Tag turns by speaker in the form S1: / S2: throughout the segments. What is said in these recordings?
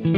S1: Hey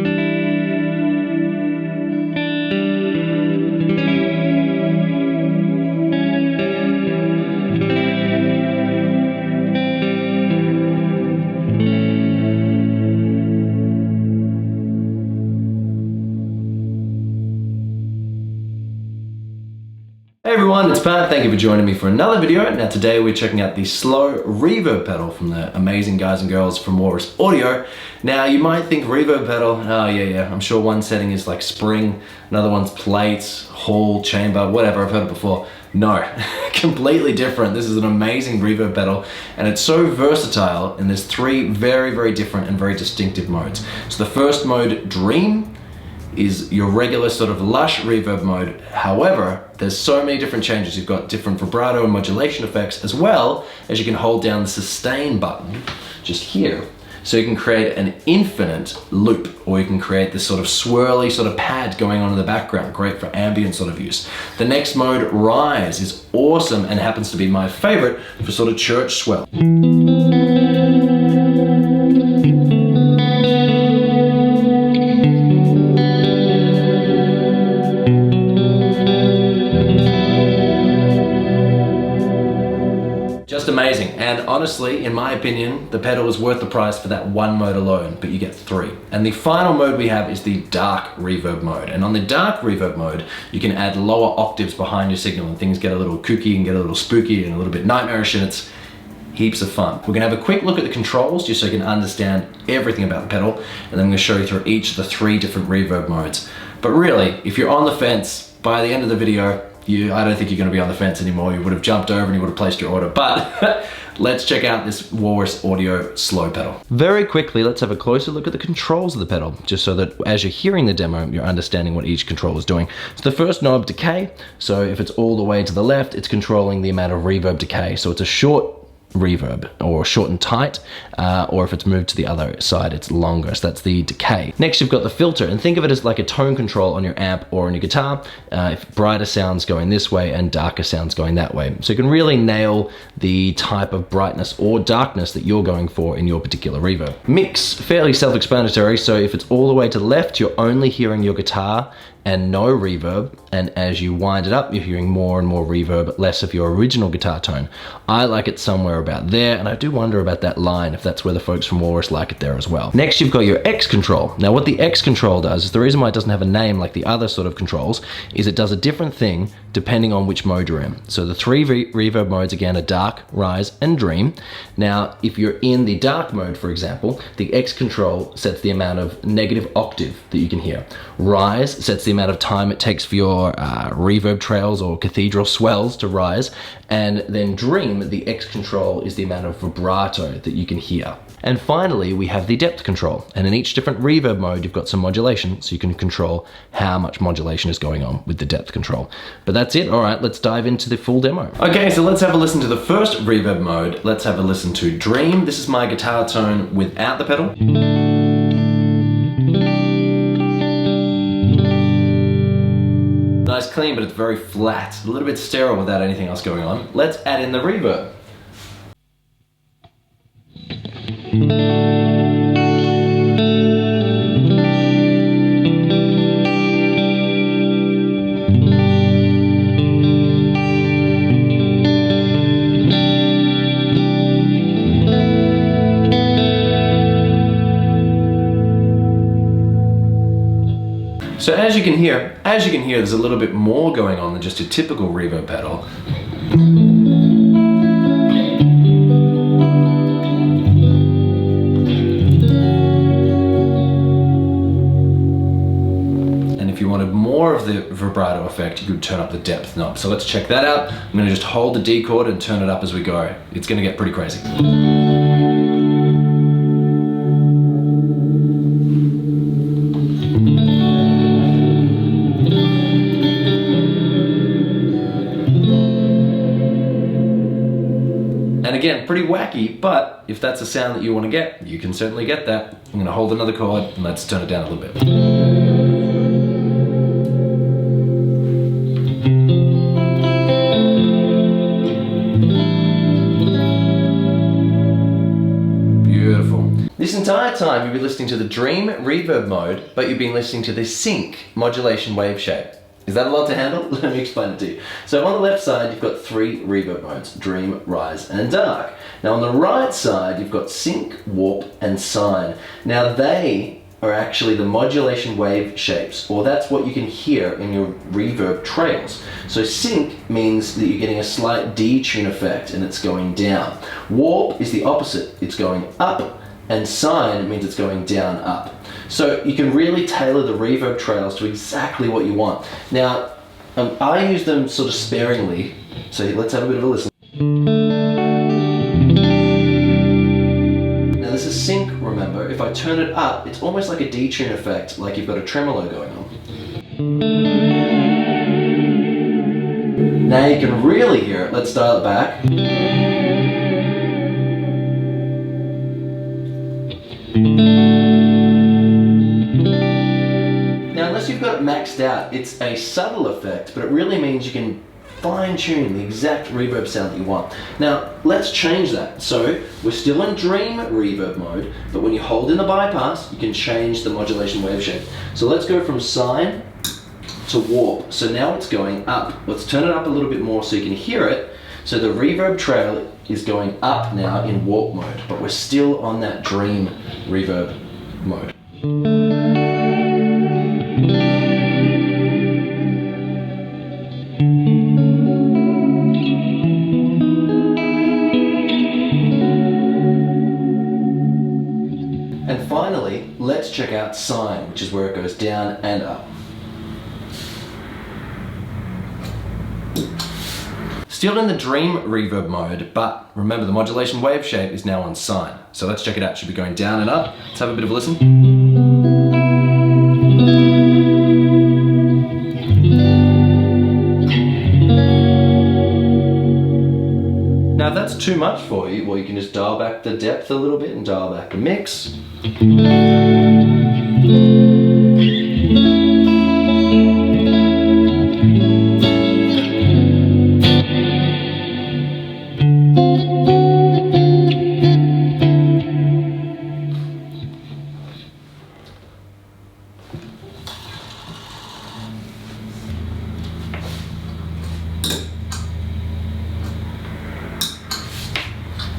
S1: everyone, it's Pat. Thank you for joining me for another video. Now today we're checking out the Slö reverb pedal from the amazing guys and girls from Walrus Audio. Now you might think reverb pedal, oh yeah, I'm sure one setting is like spring, another one's plates, hall, chamber, whatever, I've heard it before. No, completely different. This is an amazing reverb pedal and it's so versatile, and there's three very different and very distinctive modes. So the first mode, Dream, is your regular sort of lush reverb mode. However, there's so many different changes. You've got different vibrato and modulation effects, as well as you can hold down the sustain button just here. So you can create an infinite loop, or you can create this sort of swirly sort of pad going on in the background. Great for ambient sort of use. The next mode, Rise, is awesome and happens to be my favorite for sort of church swell. Just amazing, and honestly, in my opinion, the pedal is worth the price for that one mode alone, but you get three. And the final mode we have is the dark reverb mode. And on the dark reverb mode, you can add lower octaves behind your signal and things get a little kooky and get a little spooky and a little bit nightmarish, and it's heaps of fun. We're gonna have a quick look at the controls just so you can understand everything about the pedal, and then I'm gonna show you through each of the three different reverb modes. But really, if you're on the fence, by the end of the video, I don't think you're going to be on the fence anymore. You would have jumped over and you would have placed your order. But let's check out this Walrus Audio Slö pedal. Very quickly, let's have a closer look at the controls of the pedal, just so that as you're hearing the demo, you're understanding what each control is doing. So the first knob, decay. So if it's all the way to the left, it's controlling the amount of reverb decay. So it's a short reverb, or short and tight, or if it's moved to the other side, it's longer. So that's the decay. Next, you've got the filter, and think of it as like a tone control on your amp or on your guitar. If brighter sounds going this way and darker sounds going that way. So you can really nail the type of brightness or darkness that you're going for in your particular reverb. Mix, fairly self-explanatory. So if it's all the way to the left, you're only hearing your guitar and no reverb, and as you wind it up, you're hearing more and more reverb, less of your original guitar tone. I like it somewhere about there, and I do wonder about that line, if that's where the folks from Walrus like it there as well. Next, you've got your X control. Now what the X control does, is the reason why it doesn't have a name like the other sort of controls, is it does a different thing depending on which mode you're in. So the three reverb modes again are Dark, Rise, and Dream. Now, if you're in the dark mode, for example, the X control sets the amount of negative octave that you can hear. Rise sets the amount of time it takes for your reverb trails or cathedral swells to rise, and then Dream, the X control, is the amount of vibrato that you can hear. And finally, we have the depth control, and in each different reverb mode, you've got some modulation, so you can control how much modulation is going on with the depth control. But that's it. All right, let's dive into the full demo. Okay, so let's have a listen to the first reverb mode. Let's have a listen to Dream. This is my guitar tone without the pedal. Nice clean, but it's very flat, a little bit sterile without anything else going on. Let's add in the reverb. So as you can hear, there's a little bit more going on than just a typical reverb pedal. And if you wanted more of the vibrato effect, you could turn up the depth knob. So let's check that out. I'm going to just hold the D chord and turn it up as we go. It's going to get pretty crazy. And again, pretty wacky, but if that's a sound that you want to get, you can certainly get that. I'm going to hold another chord and let's turn it down a little bit. Beautiful. This entire night time, you'll be listening to the Dream Reverb mode, but you've been listening to the Sync modulation wave shape. Is that a lot to handle? Let me explain it to you. So on the left side, you've got 3 reverb modes: Dream, Rise, and Dark. Now on the right side, you've got Sync, Warp, and Sine. Now they are actually the modulation wave shapes, or that's what you can hear in your reverb trails. So Sync means that you're getting a slight detune effect and it's going down. Warp is the opposite, it's going up, and Sine means it's going down, up. So you can really tailor the reverb trails to exactly what you want. Now, I use them sort of sparingly, so let's have a bit of a listen. Now this is Sync, remember. If I turn it up, it's almost like a detune effect, like you've got a tremolo going on. Now you can really hear it. Let's dial it back. Now, unless you've got it maxed out, it's a subtle effect, but it really means you can fine-tune the exact reverb sound that you want. Now, let's change that. So, we're still in Dream reverb mode, but when you hold in the bypass, you can change the modulation wave shape. So let's go from Sine to Warp. So now it's going up. Let's turn it up a little bit more so you can hear it. So the reverb trail is going up now in Warp mode, but we're still on that Dream reverb mode. And finally, let's check out Sine, which is where it goes down and up. Still in the Dream reverb mode, but remember the modulation wave shape is now on Sine. So let's check it out. It should be going down and up. Let's have a bit of a listen. Now if that's too much for you, well, you can just dial back the depth a little bit and dial back the mix.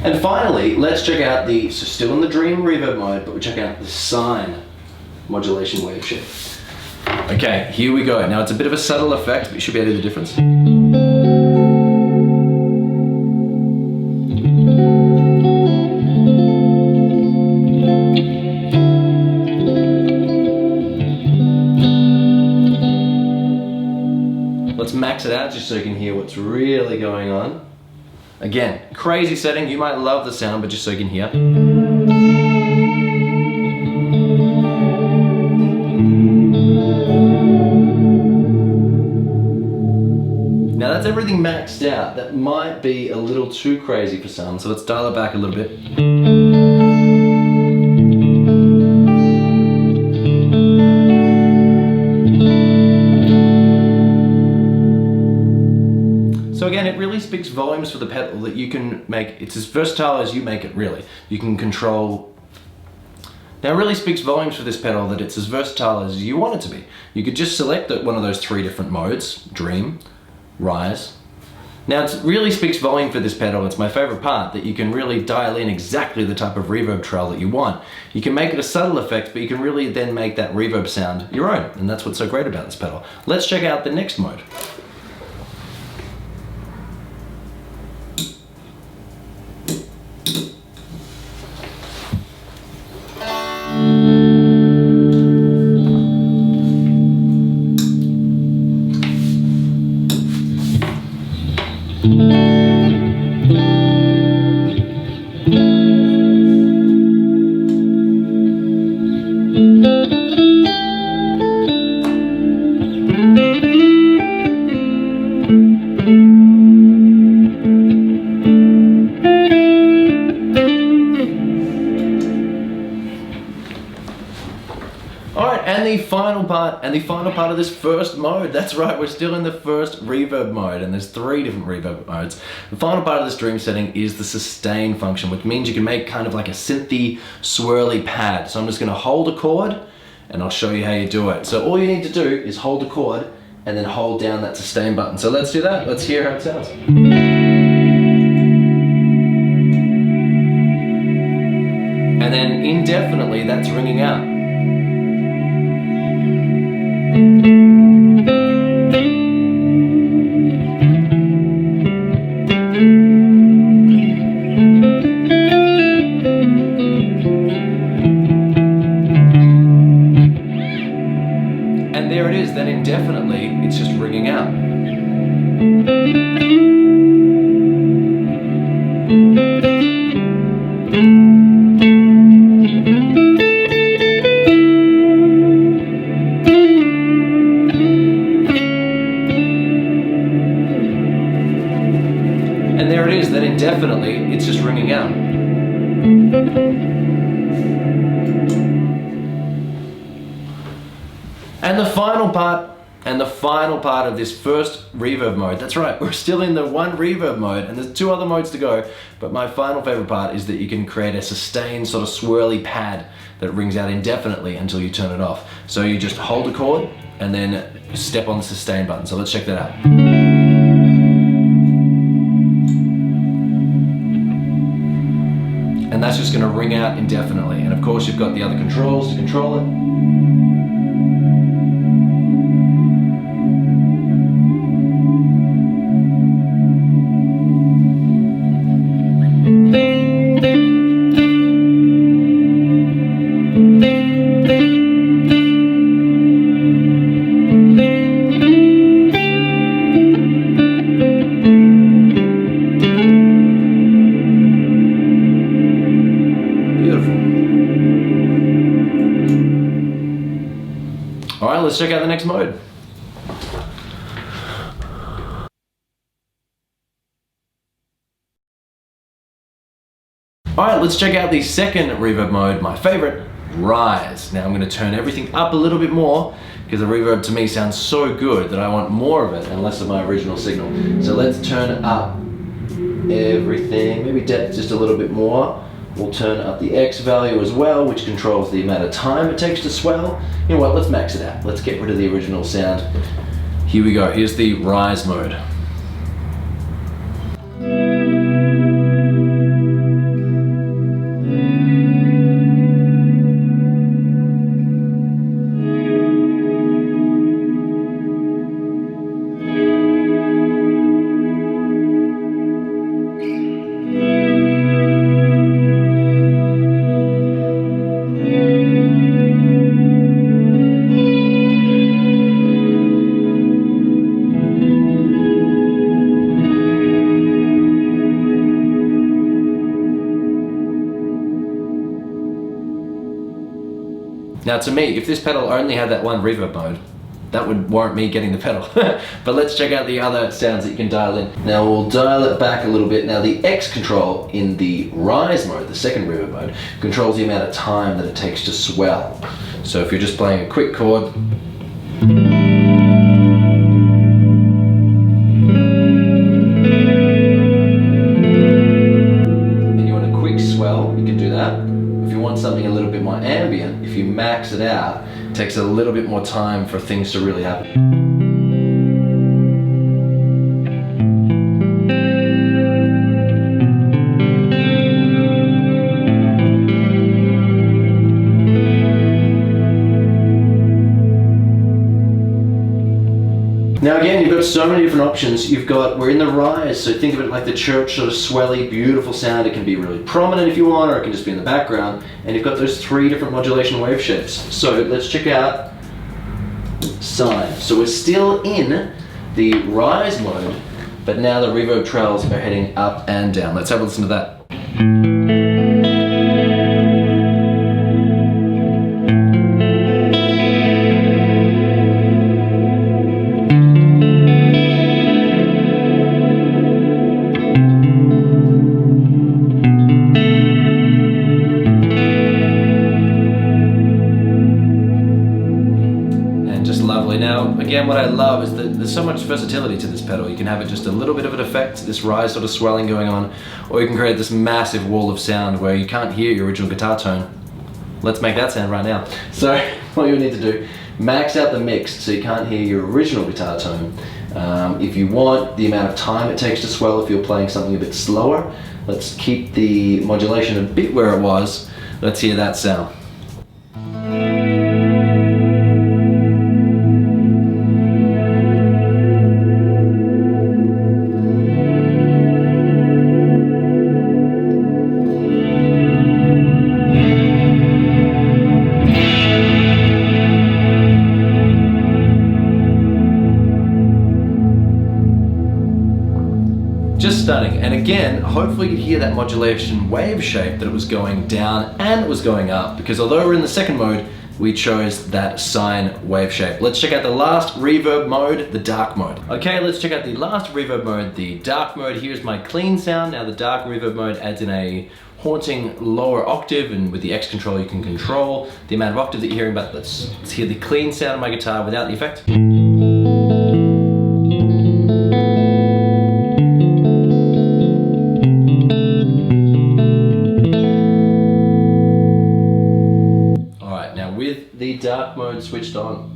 S1: And finally, let's check out the, so still in the Dream reverb mode, but we check out the Sine modulation wave shape. Okay, here we go. Now it's a bit of a subtle effect, but you should be able to hear the difference. Let's max it out just so you can hear what's really going on. Again, crazy setting, you might love the sound, but just so you can hear. Now that's everything maxed out. That might be a little too crazy for some, so let's dial it back a little bit. So again, it really speaks volumes for the pedal that you can make, it's as versatile as you make it, really. You can control. Now it really speaks volumes for this pedal that it's as versatile as you want it to be. You could just select one of those 3 different modes, Dream, Rise. Now it really speaks volume for this pedal, it's my favorite part, that you can really dial in exactly the type of reverb trail that you want. You can make it a subtle effect, but you can really then make that reverb sound your own, and that's what's so great about this pedal. Let's check out the next mode. Alright, and the final part of this first mode, that's right, we're still in the first reverb mode, and there's 3 different reverb modes. The final part of this dream setting is the sustain function, which means you can make kind of like a synthy, swirly pad. So I'm just gonna hold a chord, and I'll show you how you do it. So all you need to do is hold a chord, and then hold down that sustain button. So let's do that, let's hear how it sounds. And then indefinitely, that's ringing out. And there it is, then indefinitely, it's just ringing out. And there it is, then indefinitely, it's just ringing out. And the final part of this first reverb mode, that's right, we're still in the 1 reverb mode, and there's 2 other modes to go, but my final favorite part is that you can create a sustained sort of swirly pad that rings out indefinitely until you turn it off. So you just hold a chord and then step on the sustain button. So let's check that out. And that's just going to ring out indefinitely. And of course you've got the other controls to control it. Alright, let's check out the next mode. Alright, let's check out the second reverb mode, my favorite, Rise. Now I'm going to turn everything up a little bit more because the reverb to me sounds so good that I want more of it and less of my original signal. So let's turn up everything, maybe depth just a little bit more. We'll turn up the X value as well, which controls the amount of time it takes to swell. You know what, let's max it out. Let's get rid of the original sound. Here we go, here's the Rise mode. Now to me, if this pedal only had that 1 reverb mode, that would warrant me getting the pedal. But let's check out the other sounds that you can dial in. Now we'll dial it back a little bit. Now the X control in the Rise mode, the second reverb mode, controls the amount of time that it takes to swell. So if you're just playing a quick chord, and you want a quick swell, you can do that. If you want something a little bit more ambient, if you max it out, it takes a little bit more time for things to really happen. Now again, you've got so many different options. We're in the Rise, so think of it like the church sort of swelly, beautiful sound. It can be really prominent if you want, or it can just be in the background. And you've got those 3 different modulation wave shapes. So let's check out Sine. So we're still in the Rise mode, but now the reverb trails are heading up and down. Let's have a listen to that. lovely. Now, again, what I love is that there's so much versatility to this pedal. You can have it just a little bit of an effect, this rise sort of swelling going on, or you can create this massive wall of sound where you can't hear your original guitar tone. Let's make that sound right now. So, what you need to do, max out the mix so you can't hear your original guitar tone. If you want the amount of time it takes to swell if you're playing something a bit slower, let's keep the modulation a bit where it was. Let's hear that sound. Just stunning. And again, hopefully you hear that modulation wave shape, that it was going down and it was going up, because although we're in the second mode, we chose that sine wave shape. Let's check out the last reverb mode, the dark mode. Okay, let's check out the last reverb mode, the dark mode. Here's my clean sound. Now the dark reverb mode adds in a haunting lower octave, and with the X control you can control the amount of octave that you're hearing, but let's hear the clean sound of my guitar without the effect. With the dark mode switched on.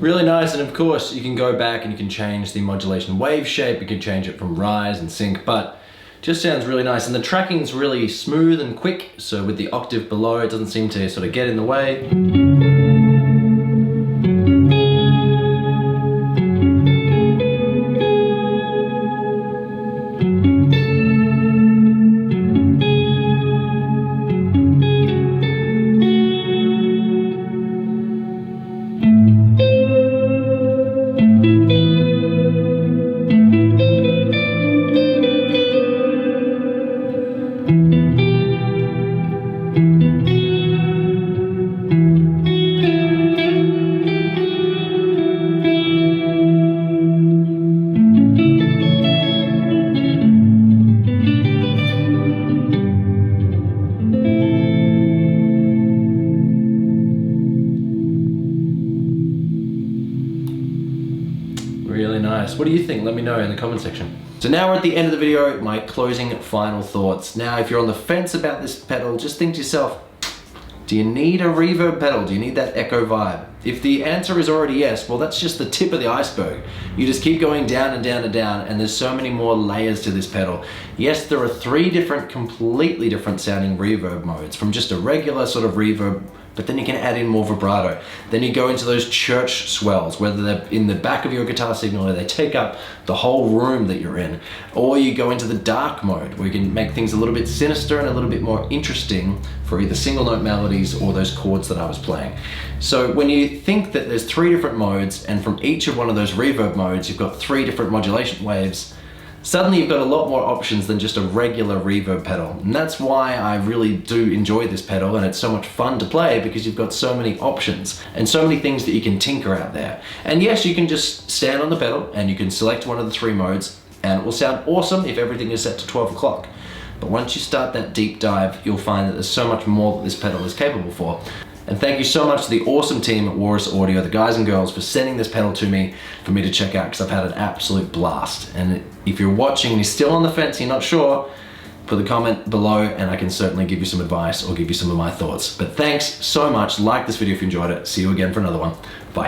S1: Really nice, and of course you can go back and you can change the modulation wave shape, you can change it from rise and sync, but just sounds really nice. And the tracking's really smooth and quick, so with the octave below it doesn't seem to sort of get in the way. Really nice. What do you think? Let me know in the comment section. So now we're at the end of the video, my closing final thoughts. Now, if you're on the fence about this pedal, just think to yourself, do you need a reverb pedal? Do you need that echo vibe? If the answer is already yes, well, that's just the tip of the iceberg. You just keep going down and down and down, and there's so many more layers to this pedal. Yes, there are 3 different, completely different sounding reverb modes, from just a regular sort of reverb, but then you can add in more vibrato. Then you go into those church swells, whether they're in the back of your guitar signal or they take up the whole room that you're in. Or you go into the dark mode, where you can make things a little bit sinister and a little bit more interesting for either single note melodies or those chords that I was playing. So when you think that there's 3 different modes, and from each of one of those reverb modes you've got 3 different modulation waves, suddenly you've got a lot more options than just a regular reverb pedal. And that's why I really do enjoy this pedal, and it's so much fun to play, because you've got so many options and so many things that you can tinker out there. And yes, you can just stand on the pedal and you can select one of the 3 modes, and it will sound awesome if everything is set to 12 o'clock. But once you start that deep dive, you'll find that there's so much more that this pedal is capable for. And thank you so much to the awesome team at Walrus Audio, the guys and girls, for sending this pedal to me for me to check out, because I've had an absolute blast. And if you're watching and you're still on the fence, you're not sure, put a comment below and I can certainly give you some advice or give you some of my thoughts. But thanks so much. Like this video if you enjoyed it. See you again for another one. Bye.